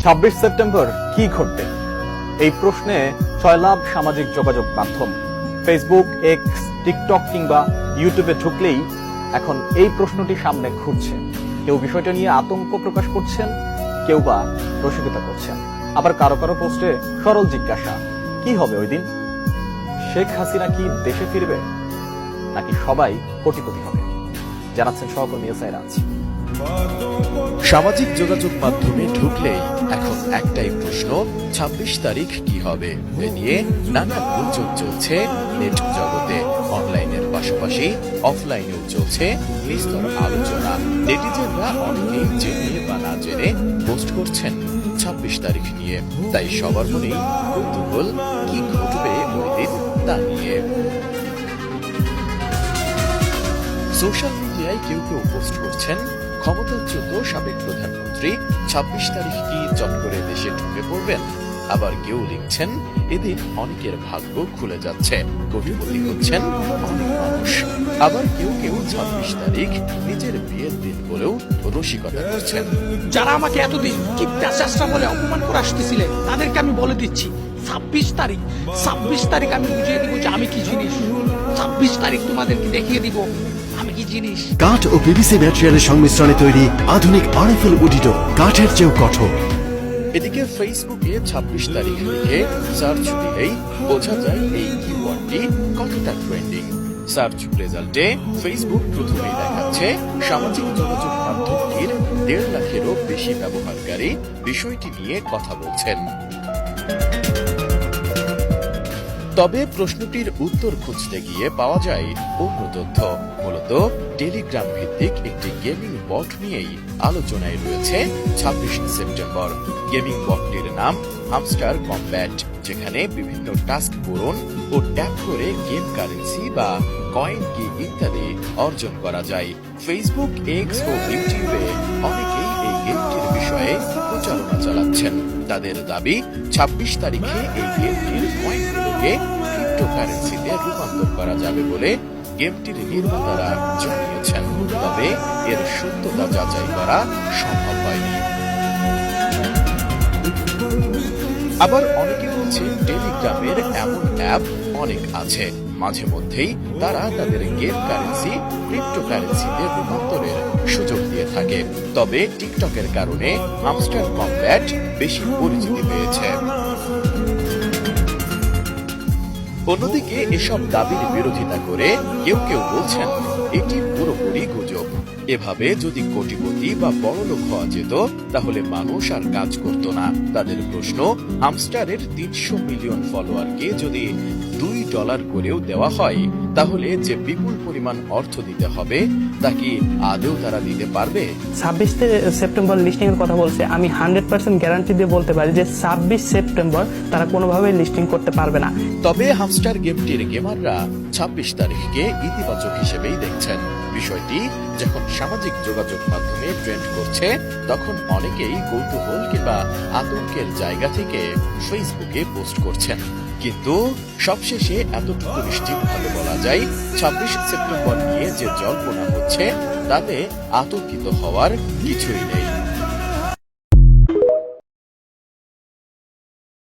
26 September কি ঘটবে, এই প্রশ্নে সয়লাভ সামাজিক যোগাযোগ মাধ্যম ফেসবুক, এক্স, টিকটক কিংবা ইউটিউবে ঢুকলেই এখন এই প্রশ্নটি সামনে ঘুরছে। কেউ বিষয়টা নিয়ে আতঙ্ক প্রকাশ করছেন, কেউ বা রসিকতা করছেন, আবার কারো কারো পোস্টে সরল জিজ্ঞাসা, কি হবে ওই দিন? শেখ হাসিনা কি দেশে ফিরবে, নাকি সবাই কোটিপতি হবে? জানাচ্ছেন সহকর্মী এসআই রাজ। সামাজিক যোগাযোগ মাধ্যমে ঢুকলে এখন একটাই প্রশ্ন, 26 তারিখ কি হবে? এ নিয়ে নানা গুঞ্জন চলছে নেট জগতে। অনলাইনের পাশাপাশি অফলাইনেও চলছে বিস্তর আলোচনা। নেটিজেনরা অনেকেই জেনে বা না জেনে পোস্ট করছেন 26 তারিখ নিয়ে। তাই সবার মনেই কৌতূহল, কি ঘটবে ওই দিন তা নিয়ে। সোশ্যাল মিডিয়ায় কেউ কেউ পোস্ট করছেন, ক্ষমতাচ্যুত সাবেক প্রধানমন্ত্রী 26 তারিখ কি চট করে দেশে ঢুকে পড়বেন। আবার কেউ লিখছেন, এদিন অনেকের ভাগ্য খুলে যাচ্ছে, কোটিপতি হচ্ছেন অনেক মানুষ। আবার কেউ কেউ 26 তারিখ নিজের বিয়ের দিন বলেও রসিকতা করছেন। যারা আমাকে এতদিন কিপটা চেষ্টা বলে অপমান করে আসতেছিলেন, তাদেরকে আমি বলে দিচ্ছি 26 তারিখ আমি বুঝিয়ে দিব যে আমি কি জিনিস। 26 তারিখ তোমাদেরকে দেখিয়ে দিব আমি কি জিনিস। কাঠ ও পিভিসি ম্যাটেরিয়ালের সংমিশ্রণে তৈরি আধুনিক আরএফএল উডিডো, কাঠের চেয়েও কঠোর। এদিকে ফেসবুকে 26 তারিখ লিখে সার্চ দিলেই বোঝা যায় এই কিওয়ার্ডটি কতটা ট্রেন্ডিং। সার্চ রেজাল্টে ফেসবুক প্রথমেই দেখাচ্ছে সামাজিক যোগাযোগ মাধ্যমটির 1.5 লাখেরও বেশি ব্যবহারকারী বিষয়টি নিয়ে কথা বলছেন। তবে প্রশ্নটির উত্তর খুঁজতে গিয়ে পাওয়া যায় অন্য তথ্য। মূলত টেলিগ্রাম ভিত্তিক একটি গেমিং বট নিয়েই আলোচনায় রয়েছে 26 সেপ্টেম্বর। গেমিং বটটির নাম হামস্টার কমব্যাট, যেখানে বিভিন্ন টাস্ক পূরণ ও ট্যাপ করে গেম কারেন্সি বা কয়েন কি ইত্যাদি অর্জন করা যায়। ফেসবুক, এক্স ও ইউটিউবে অনেকেই এই গেমটির বিষয়ে প্রচারণা চালাচ্ছেন। তাদের দাবি 26 তারিখে এই গেমটির কয়েনগুলোকে ক্রিপ্টোকারেন্সিতে রূপান্তর করা যাবে বলে গেমটির নির্মাতারা জানিয়েছেন। তবে এর সত্যতা যাচাই করা সম্ভব হয়নি। আবার অনেকে বলছে, টেলিগ্রামের এমন অ্যাপ অনেক আছে, মাঝে মধ্যেই তারা তাদের গেম কারেন্সি ক্রিপ্টোকারেন্সিতে রূপান্তরের সুযোগ দিয়ে থাকে। তবে টিকটকের কারণে হামস্টার কমব্যাট বেশি পরিচিতি পেয়েছে। অন্যদিকে এসব দাবির বিরোধিতা করে কেউ কেউ বলছেন, এটি পুরোপুরি গুজব। এভাবে যদি কোটিপতি বা বড়লোক হওয়া যেত, তাহলে মানুষ আর কাজ করত না। তাদের প্রশ্ন, হামস্টারের 300 মিলিয়ন ফলোয়ারকে যদি $2 করেও দেওয়া হয়, তাহলে যে বিপুল পরিমাণ অর্থ দিতে হবে তা কি আদৌ তারা দিতে পারবে? 26 সেপ্টেম্বর লিস্টিং এর কথা বলছে, আমি 100% গ্যারান্টি দিয়ে বলতে পারি যে 26 সেপ্টেম্বর তারা কোনোভাবেই লিস্টিং করতে পারবে না। তবে হামস্টার গেমটির গেমাররা 26 তারিখকে ইতিবাচক হিসেবেই দেখছেন। বিষয়টি যখন সামাজিক যোগাযোগ মাধ্যমে ট্রেন্ড করছে, তখন অনেকেই কৌতূহল কিংবা আতঙ্কের জায়গা থেকে ফেসবুকে পোস্ট করছেন। কিন্তু সবশেষে এতটুকু নিশ্চিতভাবে বলা যায়, 26 সেপ্টেম্বর নিয়ে যে জল্পনা হচ্ছে তাতে আতঙ্কিত হওয়ার কিছুই নেই।